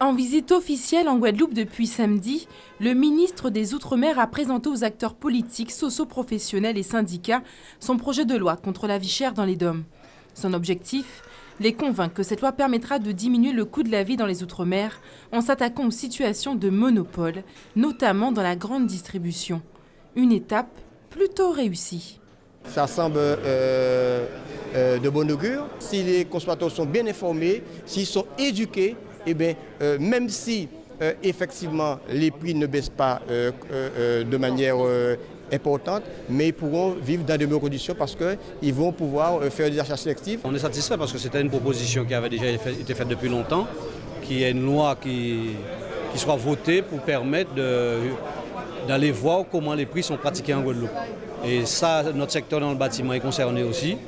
En visite officielle en Guadeloupe depuis samedi, le ministre des Outre-mer a présenté aux acteurs politiques, socio-professionnels et syndicats son projet de loi contre la vie chère dans les DOM. Son objectif, les convaincre que cette loi permettra de diminuer le coût de la vie dans les Outre-mer en s'attaquant aux situations de monopole, notamment dans la grande distribution. Une étape plutôt réussie. Ça semble de bon augure. Si les consommateurs sont bien informés, s'ils sont éduqués, eh bien, même si effectivement les prix ne baissent pas de manière importante, mais ils pourront vivre dans de meilleures conditions parce qu'ils vont pouvoir faire des achats sélectifs. On est satisfait parce que c'était une proposition qui avait déjà été faite depuis longtemps, qui est une loi qui soit votée pour permettre d'aller voir comment les prix sont pratiqués en Guadeloupe. Et ça, notre secteur dans le bâtiment est concerné aussi.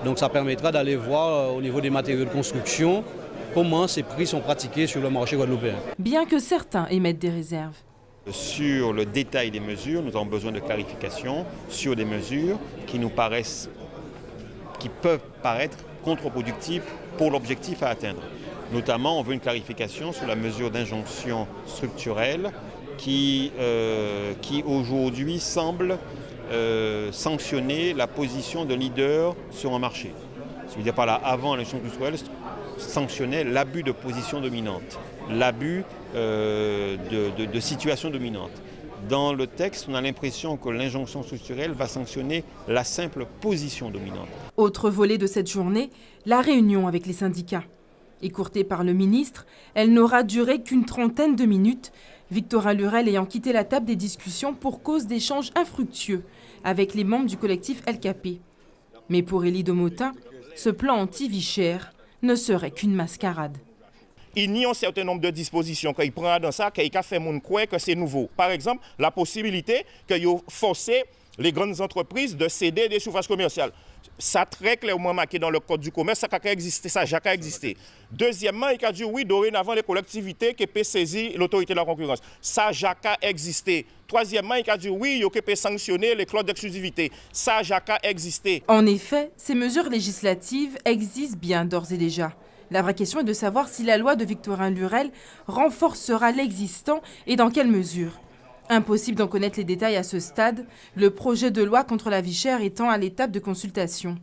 Donc ça permettra d'aller voir au niveau des matériaux de construction comment ces prix sont pratiqués sur le marché guadeloupéen. Bien que certains émettent des réserves. Sur le détail des mesures, nous avons besoin de clarification sur des mesures qui peuvent paraître contre-productives pour l'objectif à atteindre. Notamment, on veut une clarification sur la mesure d'injonction structurelle qui aujourd'hui semble sanctionner la position de leader sur un marché. Je veux dire par là, avant l'injonction structurelle, sanctionnait l'abus de position dominante, l'abus de situation dominante. Dans le texte, on a l'impression que l'injonction structurelle va sanctionner la simple position dominante. Autre volet de cette journée, la réunion avec les syndicats. Écourtée par le ministre, elle n'aura duré qu'une trentaine de minutes, Victorin Lurel ayant quitté la table des discussions pour cause d'échanges infructueux avec les membres du collectif LKP. Mais pour Élie Domotin, ce plan anti-vie chère ne serait qu'une mascarade. Il y a un certain nombre de dispositions qu'il prend dans ça, qu'il a fait croire que c'est nouveau. Par exemple, la possibilité qu'il force les grandes entreprises de céder des surfaces commerciales. Ça très clairement marqué dans le code du commerce, ça a existé, ça a jamais existé. Deuxièmement, il a dit oui, dorénavant les collectivités qui peuvent saisir l'autorité de la concurrence. Ça a jamais existé. Troisièmement, il a dit oui, il peut sanctionner les clauses d'exclusivité. Ça a jamais existé. En effet, ces mesures législatives existent bien d'ores et déjà. La vraie question est de savoir si la loi de Victorin Lurel renforcera l'existant et dans quelle mesure. Impossible d'en connaître les détails à ce stade, le projet de loi contre la vie chère étant à l'étape de consultation.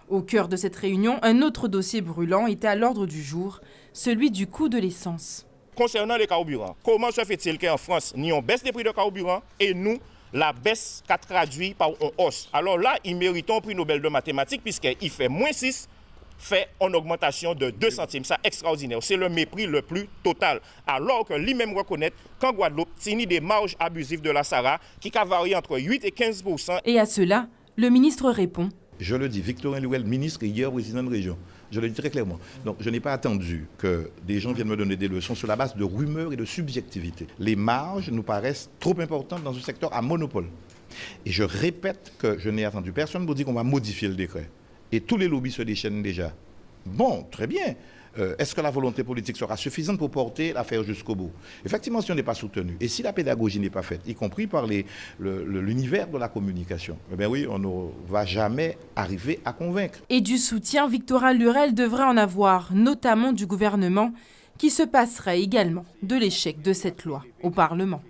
Au cœur de cette réunion, un autre dossier brûlant était à l'ordre du jour, celui du coût de l'essence. Concernant les carburants, comment se fait-il qu'en France, nous avons baisse des prix de carburant et nous, la baisse qu'a traduit par une hausse. Alors là, ils méritent un prix Nobel de mathématiques puisqu'il fait moins 6, fait en augmentation de 2 centimes. C'est extraordinaire. C'est le mépris le plus total. Alors que lui-même reconnaît qu'en Guadeloupe, c'est une des marges abusives de la SARA qui a varié entre 8 et 15%. Et à cela, le ministre répond. Je le dis, Victorin Lurel, ministre et hier président de région. Je le dis très clairement. Donc je n'ai pas attendu que des gens viennent me donner des leçons sur la base de rumeurs et de subjectivité. Les marges nous paraissent trop importantes dans un secteur à monopole. Et je répète que je n'ai attendu personne pour dire qu'on va modifier le décret. Et tous les lobbies se déchaînent déjà. Bon, très bien. Est-ce que la volonté politique sera suffisante pour porter l'affaire jusqu'au bout? Effectivement, si on n'est pas soutenu, et si la pédagogie n'est pas faite, y compris par l'univers de la communication, eh bien oui, on ne va jamais arriver à convaincre. Et du soutien, Victorin Lurel devrait en avoir, notamment du gouvernement, qui se passerait également de l'échec de cette loi au Parlement.